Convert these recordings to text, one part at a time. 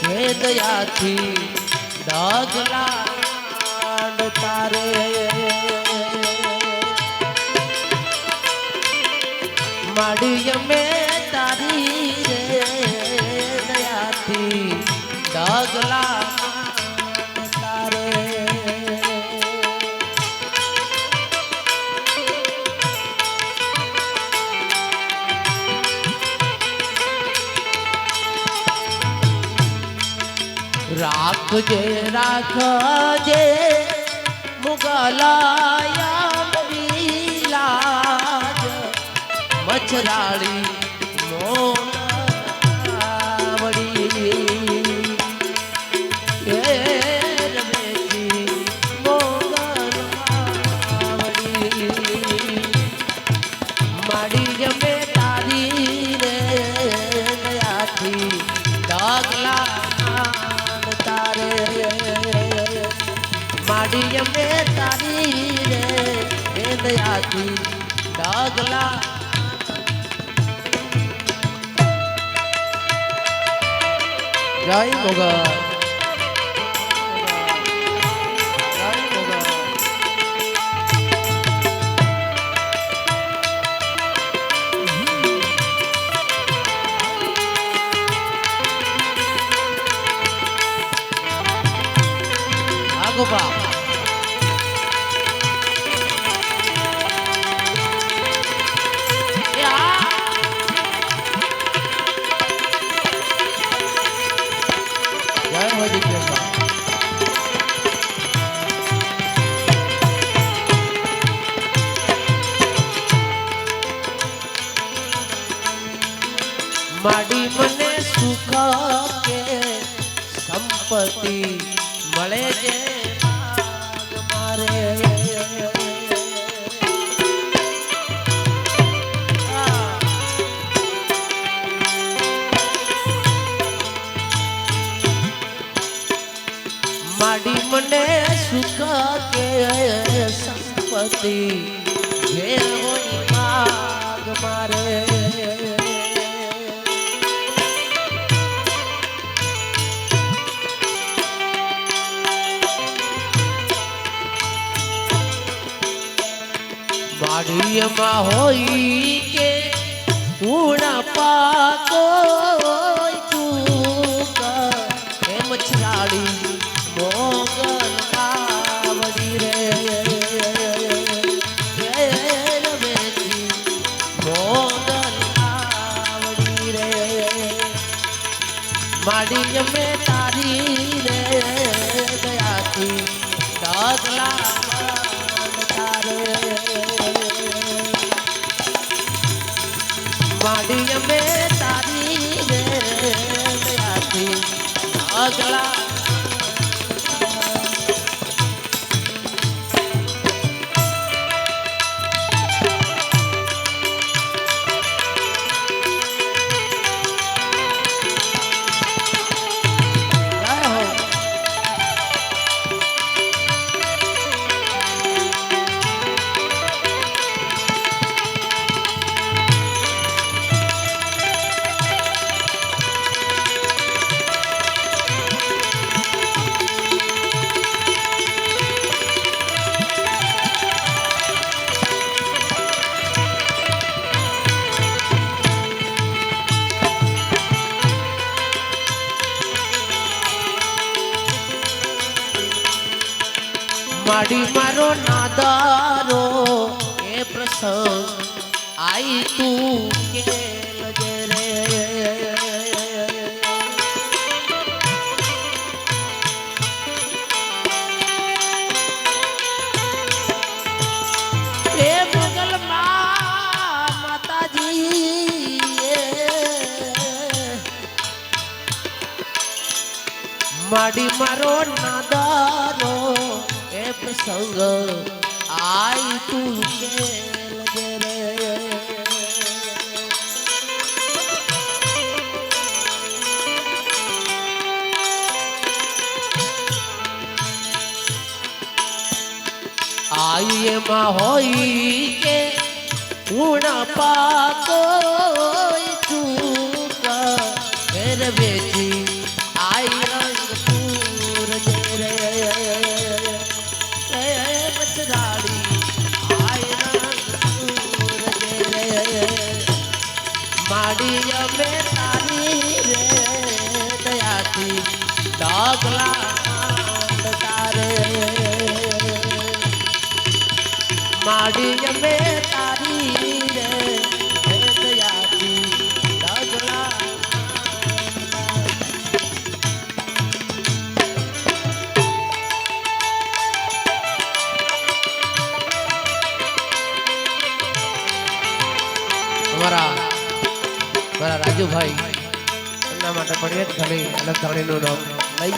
હે દયાથી ડાગલા તારે માડી અમે તારી રે દયાથી ડાગલા તારે રાખજે રાખજે મુગલાયા મરી લાજ મચરાળી મોવડી એ રમેજી મોગલવાડી માડી જમે તારી રે દયાથી ડાગલા માડી અમે તારી રે એ દયાથી ડાગલા જય મોગલ જય મોગલ આગોપા માડી મને સુખ કે સંપત્તિ મળે છે મારે માડી મને સુખ કે સંપત્તિ જે હોય ભાગ મારે માડીમાં હોય કે ઉણા પાકો ચૂક એમ છાડી મોગલ આવડી રે રમેજી મોગલ આવડી રે માડી અમે તારી રે દયાથી ડાગલા માડી અમે તારી રે દયાથી ડાગલા માડી મારો નાદારો એ પ્રસંગ આઈ તું કે લજે રે એ મોગલ માતાજી માડી મારો નાદારો પ્રસંગ આઈ તું કે લગે રે આઈ એમાં હોય કે ઉણા પાકો ચૂક ફેર બેઠી આઈ દયાથી ડગલા તારે માડી અમે તારી રે દયાથી ડગલા મારા રાજુભાઈ એમના માટે પણ એક ઘણી અલગ ધણીનું નામ લઈ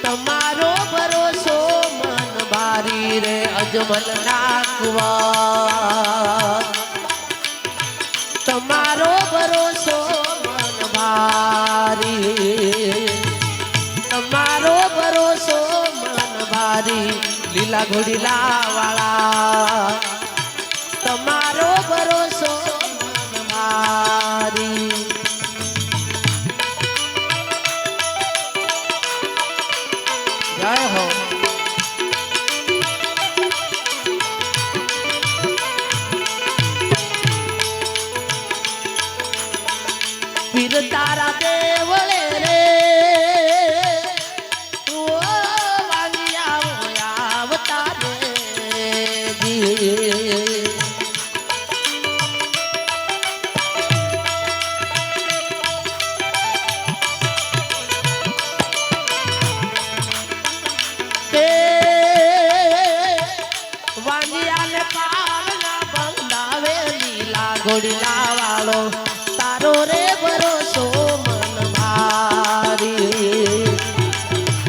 તમારો ભરોસો મન બારી રે અજમલ નાખવા તમારો ભરોસો મન ભારી તમારો ભરોસો મન ભારી લીલા ઘોડીલા વાળા તમારો ભરોસો મન ભારી જય હો પીર તારા દેવળે રે ઓ વાંગિયા આવતા રે વાંગિયાને પાળના બંધાવે લીલા ઘોડીલા વાળો તારો રે ભરોસો મન ભારી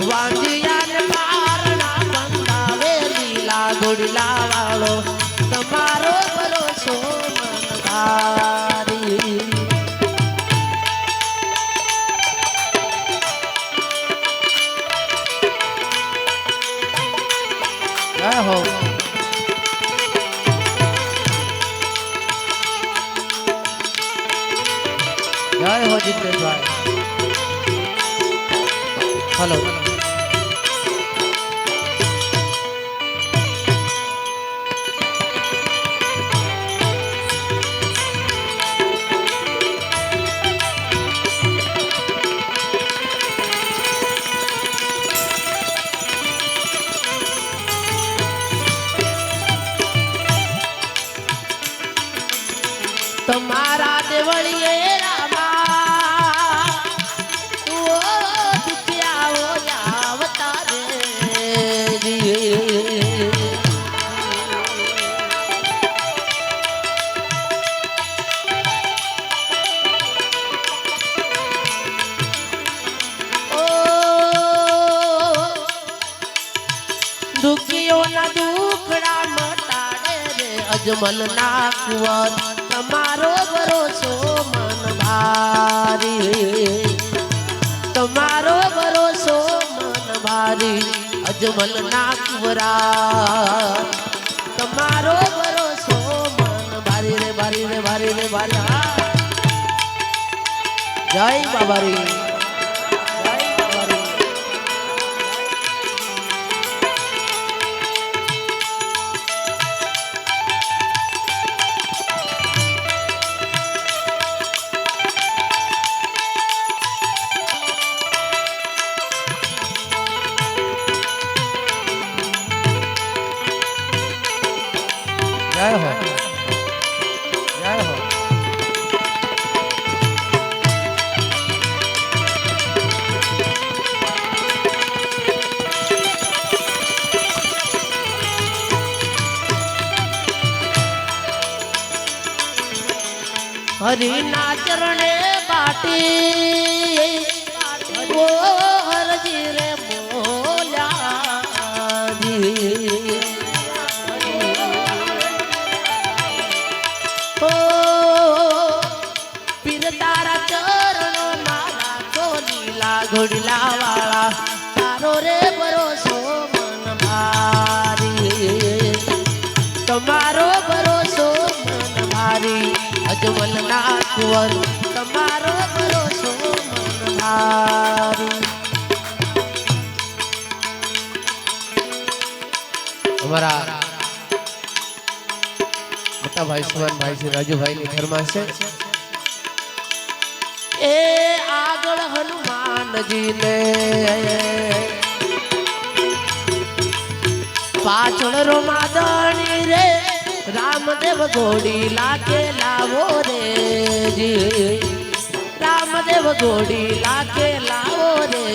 વાંજિયાને પારના બંધાવે લીલા ઘોડીલા વાળો તમારો ભરોસો મન ભારી જય હો જય હો જીતેશભાઈ હલો તમારા દેવળીએ રામા ઓ દુખિયાઓ આવતા રે ઓ દુખિયોના દુખડા મટાડે રે અજમલ ના કુંવર તમારો ભરોસો મન ભારી તમારો ભરોસો મન ભારી અજમલ ના કુંવરા તમારો ભરોસો મન ભારી રે ભારી રે ભારી રે ભારી જય બાબારી જય હો જય હો હરી ના ચરણે બાટી ઓ હરજી રે બોલ્યા પીર તારા ચરણો મારા લીલા ઘોડીલા વાળા તારો રે ભરોસો મન ભારી તમારો ભરોસો મન ભારી અજમલ ના કુંવર તમારો અમારા મોટા ભાઈ સુમનભાઈ શ્રી રાજુભાઈની ફરમાશ છે એ આગળ હનુમાનજીને પાછળ રોમાદણી રે રામદેવ ઘોડી લાગે લાવો રે જી રામદેવ ઘોડી લાગે લાવો રે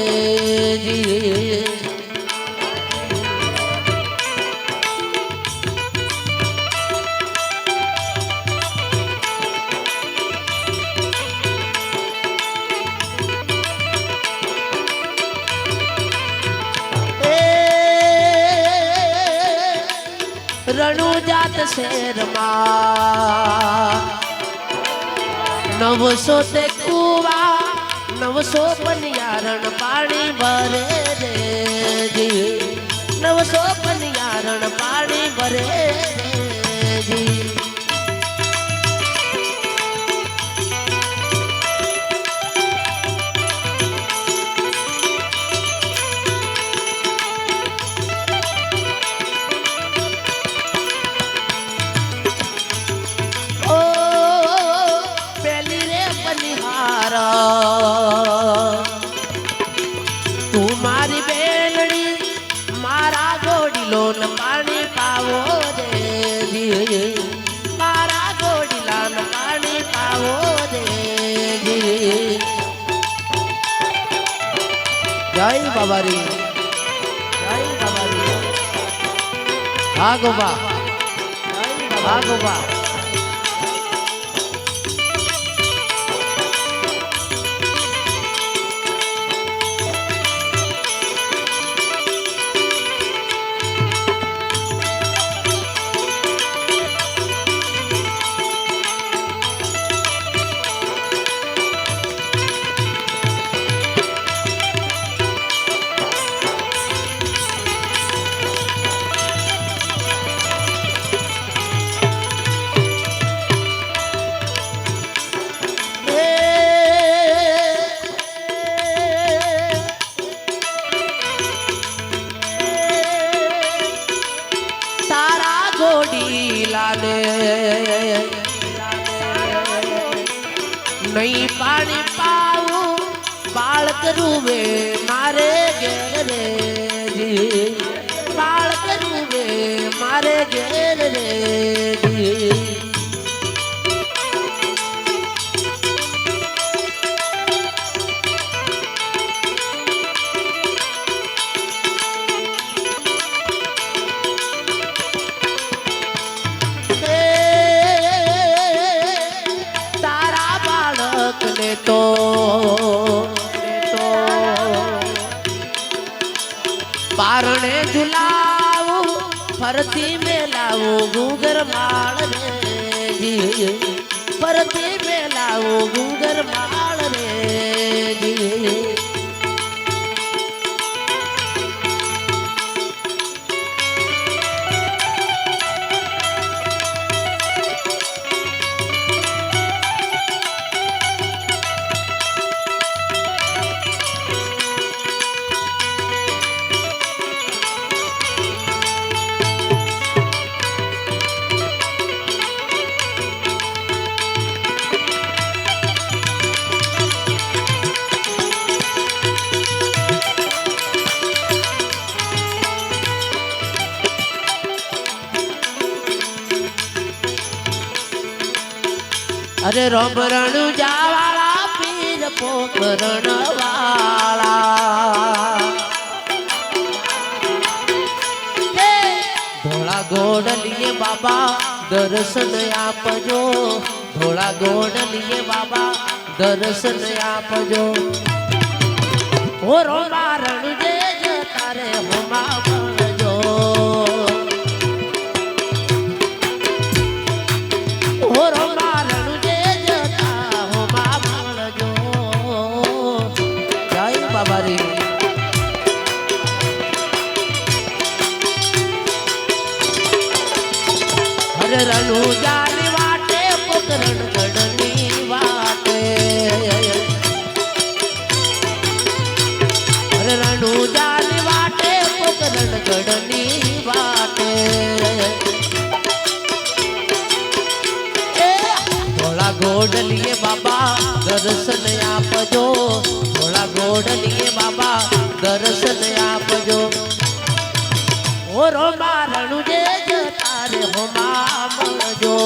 જી રણુજાત શેરમાં 900 તે કુવા 900 પનિયારણ પાણી ભરે રે જી 900 પનિયારણ પાણી ભરે રે જી તું મારી બેલડી મારા ગોડીલો ન પાણી પાવો રે મારા ગોડીલા ન પાણી પાવો રે જય બાબારી જય બાબારી હા ગોબા હા ગોબા नहीं पानी पाऊ बालक रूवे मारे घेर रे जी बालक रूवे मारे घेर रे जी तो पारणे झुलाऊ फरती में लाऊ गुगर माल रे जी फरती में लाऊ गुगर माल रे जी अरे रोम रणु जावाला पीर पोकरण वाला धोला गोड़ लिए बाबा दर्शन आपजो धोला गोड़ लिए बाबा दर्शन आपजो ओ रोमा रणु जे तारे होमा बनजो ओ रोमा बाबारी हरे रणु जानी वाटे पुकरण गढ़नी वाटे हरे रणु जानी वाटे पुकरण દર્શન આપજો ભોળા ગોડલીએ બાબા દર્શન આપજો ઓ રોમા રણુજે તારે હોમા મળજો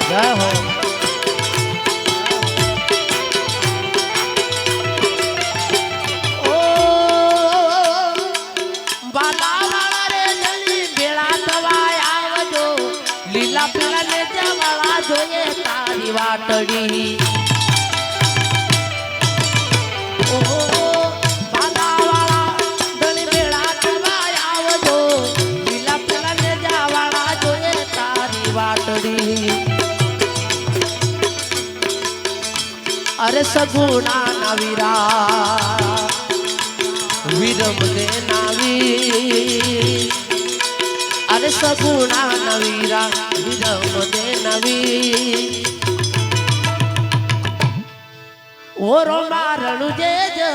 જય હો લીલા પેલા ને જવાળા જોઈએ તારી વાટડી ઓહો બાલાવાળા દળી બેડા તવાય આવજો લીલા પેલા ને જવાળા જોઈએ તારી વાટડી અરે સગુણા નવીરા વિરમ દે નાવી અરે સગુણા નવીરા વિરમ દે નવી ઓ રોમા રણુજે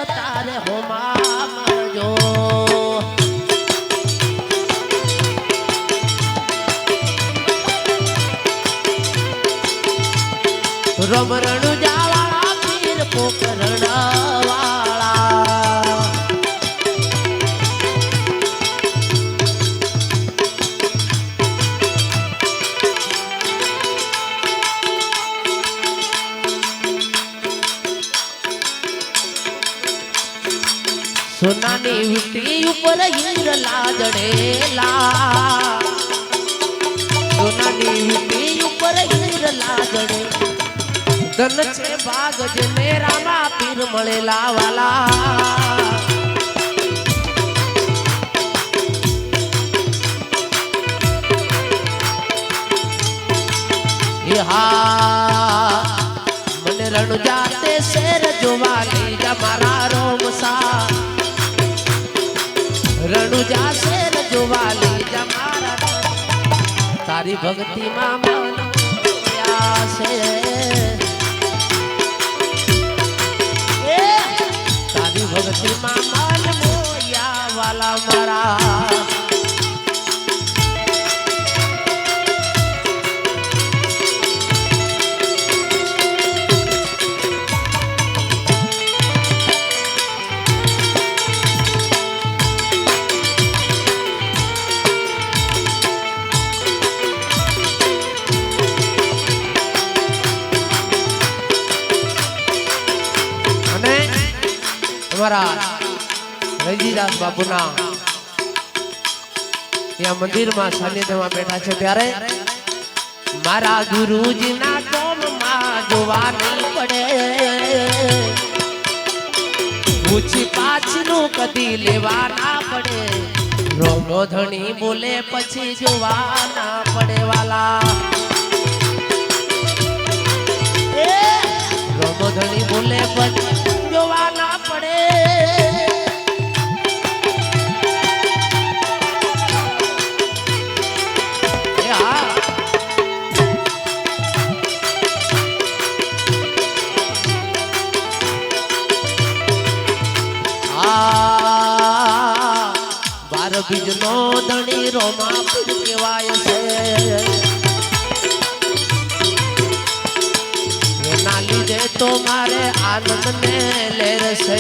તારે હોમા મળજો રોમ રણુજા વાળા પીર પોકરણ વાળા સોનાની વીટી ઉપર હીરલા જડેલા સોનાની વીટી ઉપર હીરલા જડે ધન છે ભાગ જેને રામા પીર મળેલા વાલા હા મને રણુજા તે શેર જોવા લઈ જા મારા રોમસા રણુજા શેર જોવા લઈ જા મારા તારી ભક્તિ માં મન મોયા છે તારી ભક્તિ માં મન મોયા વાલા મારા અમારા રજીદાસ બાપુના ત્યાં મંદિરમાં સાનિધ્યમાં બેઠા છે ત્યારે મારા ગુરુજીના કોમમાં જોવા નહીં પડે પૂછી પાછનું કદી લેવા ના પડે રોમો ધણી બોલે પછી જોવા ના પડે વાલા રોમો ધણી બોલે પછી જોવા ના પડે બાર બીજ નો ધણી રોમા પીર કહેવાય છે એના લીધે તો મારે આનંદ ને લેર છે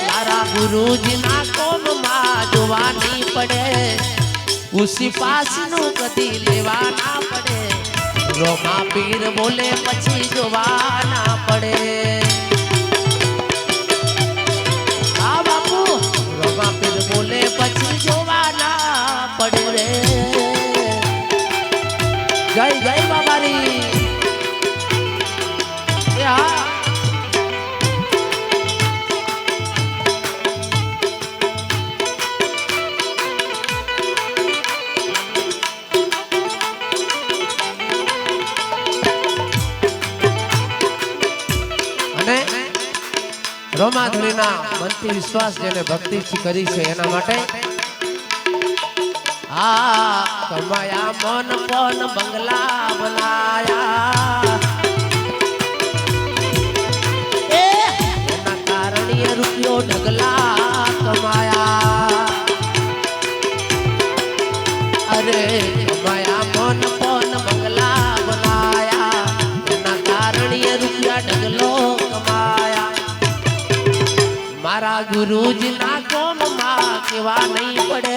મારા ગુરુજી ના કોમ માં જોવાની પડે ઉસી પાસ નું કદી લેવા ના પડે રોમા પીર બોલે પછી જોવા ના પડે બોલે પછી જોવા ના પડે રે જય જય બાબારી અને રોમાધણીના મનથી વિશ્વાસ જેને ભક્તિથી કરી છે એના માટે આ કમાયા મન પન બંગલા બનાયા ગુરુજીના કોમમાં કેવા નહીં પડે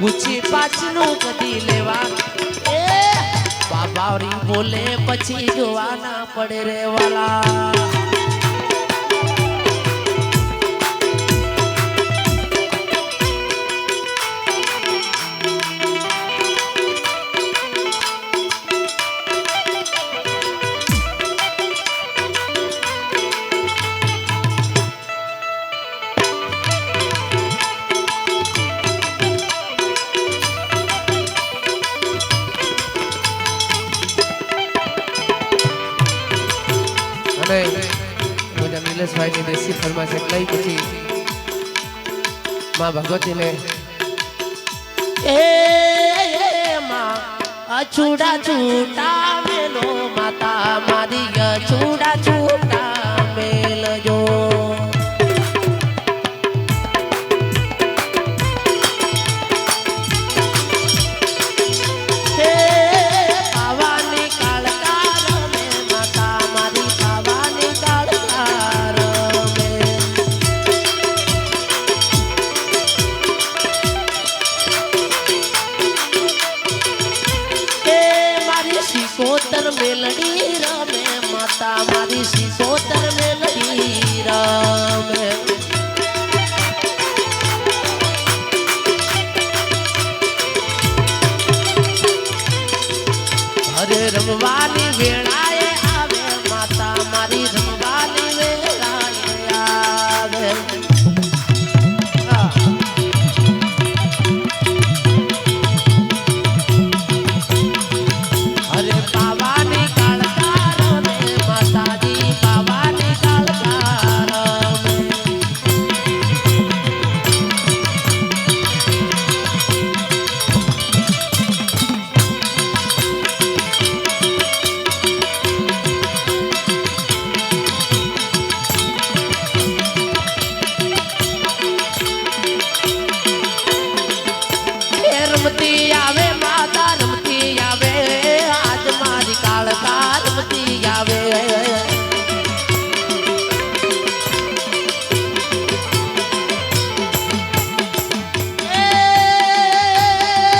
ઊંચી પાછનું કદી લેવા એ બાબારી બોલે પછી જોવા ના પડે રે વાલા मुझे नीलेश भाई ने देसी फरमाइश लई पछी मां भगवती ने मां अछूड़ा छूटा मेलो माता मारी अछूड़ा छूटा मेल जो सिकोतर मेलडी रमे माता मारी सिकोतर मेलडी रमे अरे रमवानी वेळाए आवे माता मारी रमवानी वेळाए आवे रमती आवे माता रमती आवे आज मारी कालका रमती आवे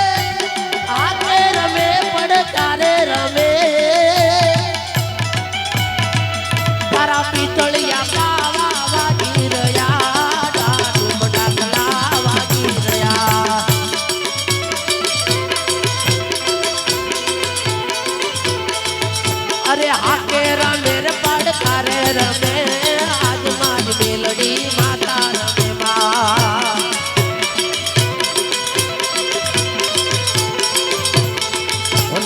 आके रमे पड़कारे रमे तारा पितलिया पावा वागी रया डाडूम डाकला वागी रया अरे हाके रमे रे पड़कारे रमे आज मारी मेलडी माता रमे मां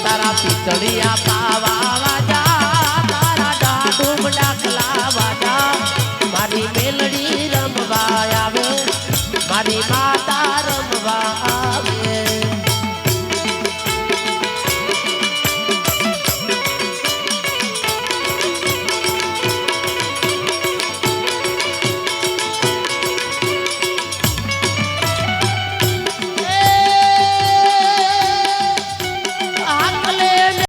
तारा पितलिया पावा वाजा तारा डाडूम डाकला वाजा मारी मेलडी रमवा आवे मारी माता रमवा आवे